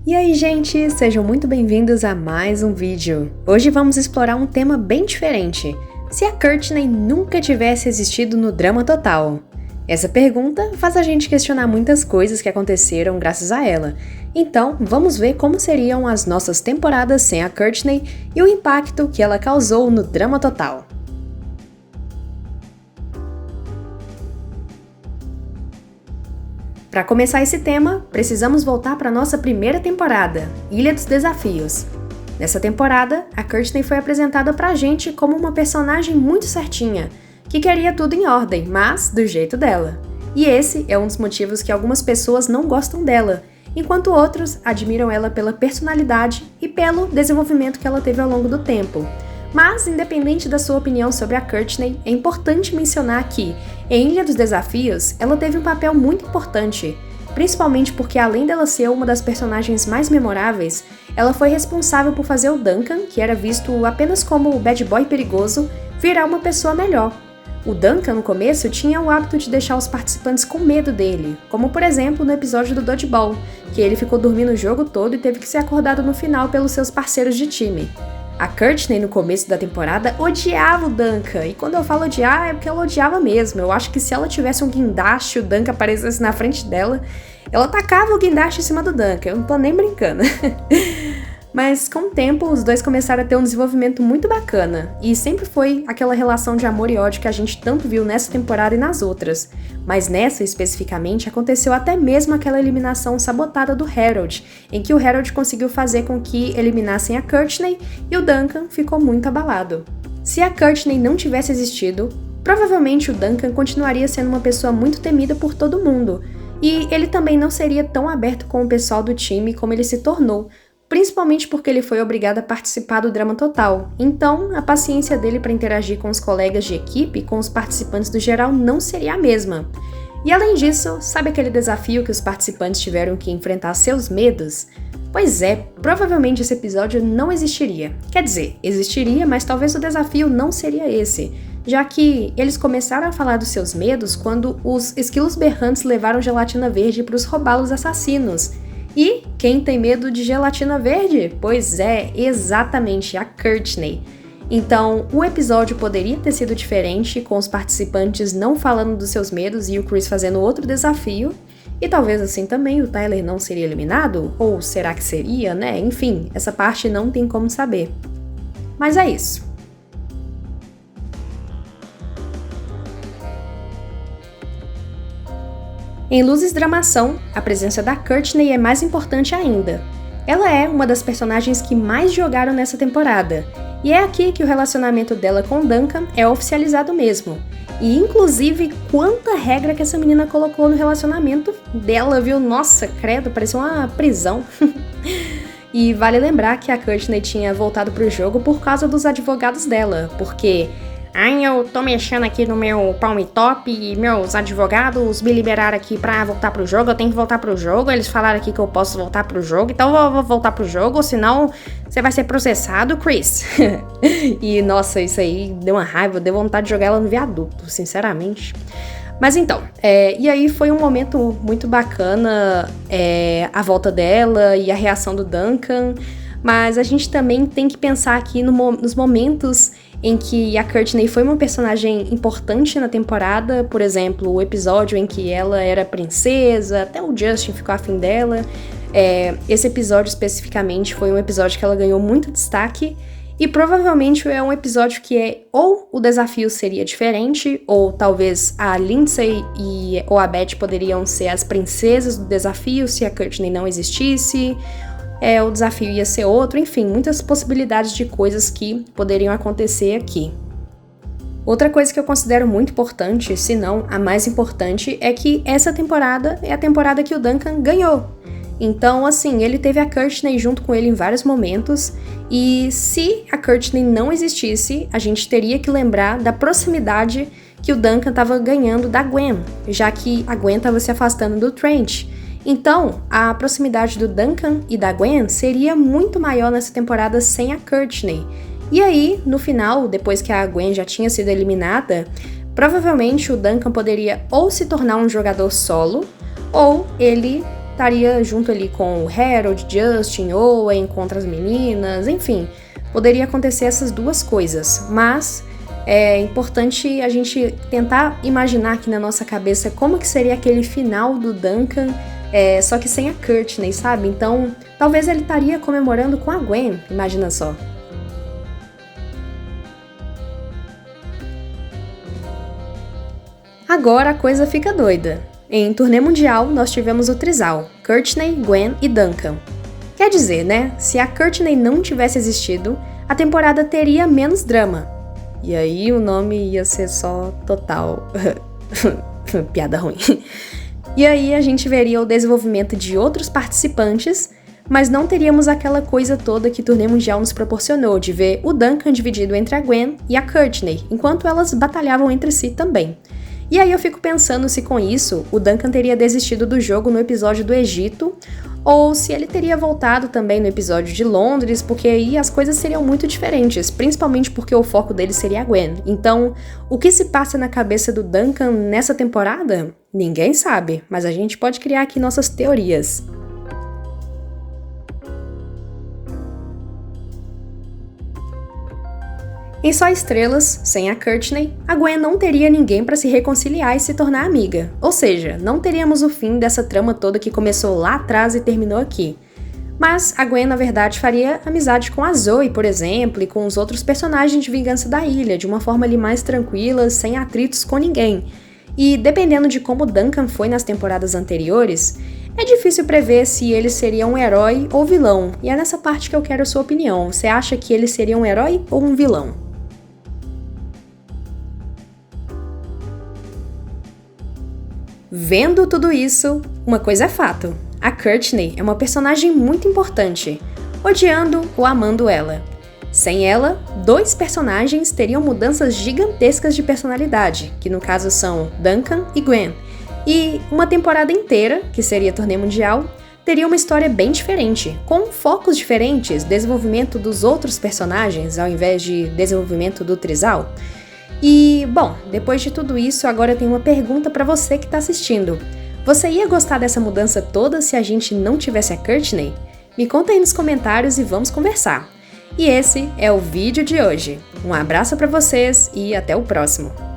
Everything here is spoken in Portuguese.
E aí, gente, sejam muito bem-vindos a mais um vídeo. Hoje vamos explorar um tema bem diferente. Se a Courtney nunca tivesse existido no Drama Total? Essa pergunta faz a gente questionar muitas coisas que aconteceram graças a ela. Então, vamos ver como seriam as nossas temporadas sem a Courtney e o impacto que ela causou no Drama Total. Para começar esse tema, precisamos voltar para nossa primeira temporada, Ilha dos Desafios. Nessa temporada, a Courtney foi apresentada pra gente como uma personagem muito certinha, que queria tudo em ordem, mas do jeito dela. E esse é um dos motivos que algumas pessoas não gostam dela, enquanto outros admiram ela pela personalidade e pelo desenvolvimento que ela teve ao longo do tempo. Mas, independente da sua opinião sobre a Courtney, é importante mencionar que, em Ilha dos Desafios, ela teve um papel muito importante, principalmente porque, além dela ser uma das personagens mais memoráveis, ela foi responsável por fazer o Duncan, que era visto apenas como o bad boy perigoso, virar uma pessoa melhor. O Duncan, no começo, tinha o hábito de deixar os participantes com medo dele, como por exemplo no episódio do Dodgeball, que ele ficou dormindo o jogo todo e teve que ser acordado no final pelos seus parceiros de time. A Courtney, no começo da temporada, odiava o Duncan, e quando eu falo odiar, é porque ela odiava mesmo. Eu acho que se ela tivesse um guindaste e o Duncan aparecesse na frente dela, ela tacava o guindaste em cima do Duncan, eu não tô nem brincando. Mas, com o tempo, os dois começaram a ter um desenvolvimento muito bacana, e sempre foi aquela relação de amor e ódio que a gente tanto viu nessa temporada e nas outras. Mas nessa, especificamente, aconteceu até mesmo aquela eliminação sabotada do Harold, em que o Harold conseguiu fazer com que eliminassem a Courtney e o Duncan ficou muito abalado. Se a Courtney não tivesse existido, provavelmente o Duncan continuaria sendo uma pessoa muito temida por todo mundo, e ele também não seria tão aberto com o pessoal do time como ele se tornou, principalmente porque ele foi obrigado a participar do Drama Total, então a paciência dele para interagir com os colegas de equipe e com os participantes do geral não seria a mesma. E além disso, sabe aquele desafio que os participantes tiveram que enfrentar seus medos? Pois é, provavelmente esse episódio não existiria. Quer dizer, existiria, mas talvez o desafio não seria esse, já que eles começaram a falar dos seus medos quando os esquilos berrantes levaram gelatina verde para os robalos assassinos. E quem tem medo de gelatina verde? Pois é, exatamente, a Courtney. Então, o episódio poderia ter sido diferente, com os participantes não falando dos seus medos e o Chris fazendo outro desafio, e talvez assim também o Tyler não seria eliminado? Ou será que seria, né? Enfim, essa parte não tem como saber. Mas é isso. Em Luzes Dramação, a presença da Courtney é mais importante ainda. Ela é uma das personagens que mais jogaram nessa temporada, e é aqui que o relacionamento dela com Duncan é oficializado mesmo. E inclusive, quanta regra que essa menina colocou no relacionamento dela, viu? Nossa, credo, parecia uma prisão. E vale lembrar que a Courtney tinha voltado pro jogo por causa dos advogados dela, porque eu tô mexendo aqui no meu Palm Top e meus advogados me liberaram aqui pra voltar pro jogo, eu tenho que voltar pro jogo, eles falaram aqui que eu posso voltar pro jogo, então eu vou voltar pro jogo, senão você vai ser processado, Chris. E nossa, isso aí deu uma raiva, deu vontade de jogar ela no viaduto, sinceramente. Mas então, e aí foi um momento muito bacana, a volta dela e a reação do Duncan, mas a gente também tem que pensar aqui nos momentos em que a Courtney foi uma personagem importante na temporada, por exemplo, o episódio em que ela era princesa, até o Justin ficou afim dela. Esse episódio especificamente foi um episódio que ela ganhou muito destaque, e provavelmente é um episódio que ou o desafio seria diferente, ou talvez a Lindsay ou a Beth poderiam ser as princesas do desafio se a Courtney não existisse, o desafio ia ser outro, enfim, muitas possibilidades de coisas que poderiam acontecer aqui. Outra coisa que eu considero muito importante, se não a mais importante, é que essa temporada é a temporada que o Duncan ganhou. Então, assim, ele teve a Courtney junto com ele em vários momentos, e se a Courtney não existisse, a gente teria que lembrar da proximidade que o Duncan estava ganhando da Gwen, já que a Gwen estava se afastando do Trent. Então, a proximidade do Duncan e da Gwen seria muito maior nessa temporada sem a Courtney. E aí, no final, depois que a Gwen já tinha sido eliminada, provavelmente o Duncan poderia ou se tornar um jogador solo, ou ele estaria junto ali com o Harold, Justin, Owen, contra as meninas, enfim. Poderia acontecer essas duas coisas, mas é importante a gente tentar imaginar aqui na nossa cabeça como que seria aquele final do Duncan, só que sem a Courtney, sabe? Então, talvez ele estaria comemorando com a Gwen, imagina só. Agora a coisa fica doida. Em turnê mundial, nós tivemos o trisal, Courtney, Gwen e Duncan. Quer dizer, né, se a Courtney não tivesse existido, a temporada teria menos drama. E aí o nome ia ser só total... piada ruim. E aí a gente veria o desenvolvimento de outros participantes, mas não teríamos aquela coisa toda que Turnê Mundial nos proporcionou, de ver o Duncan dividido entre a Gwen e a Courtney, enquanto elas batalhavam entre si também. E aí eu fico pensando se com isso o Duncan teria desistido do jogo no episódio do Egito, ou se ele teria voltado também no episódio de Londres, porque aí as coisas seriam muito diferentes, principalmente porque o foco dele seria a Gwen. Então, o que se passa na cabeça do Duncan nessa temporada? Ninguém sabe, mas a gente pode criar aqui nossas teorias. Em Só Estrelas, sem a Courtney, a Gwen não teria ninguém para se reconciliar e se tornar amiga. Ou seja, não teríamos o fim dessa trama toda que começou lá atrás e terminou aqui. Mas a Gwen, na verdade, faria amizade com a Zoe, por exemplo, e com os outros personagens de Vingança da Ilha, de uma forma ali mais tranquila, sem atritos com ninguém. E dependendo de como Duncan foi nas temporadas anteriores, é difícil prever se ele seria um herói ou vilão. E é nessa parte que eu quero a sua opinião. Você acha que ele seria um herói ou um vilão? Vendo tudo isso, uma coisa é fato. A Courtney é uma personagem muito importante, odiando ou amando ela. Sem ela, dois personagens teriam mudanças gigantescas de personalidade, que no caso são Duncan e Gwen. E uma temporada inteira, que seria Turnê Mundial, teria uma história bem diferente, com focos diferentes, desenvolvimento dos outros personagens ao invés de desenvolvimento do trisal. E, bom, depois de tudo isso, agora eu tenho uma pergunta pra você que tá assistindo. Você ia gostar dessa mudança toda se a gente não tivesse a Courtney? Me conta aí nos comentários e vamos conversar. E esse é o vídeo de hoje. Um abraço pra vocês e até o próximo!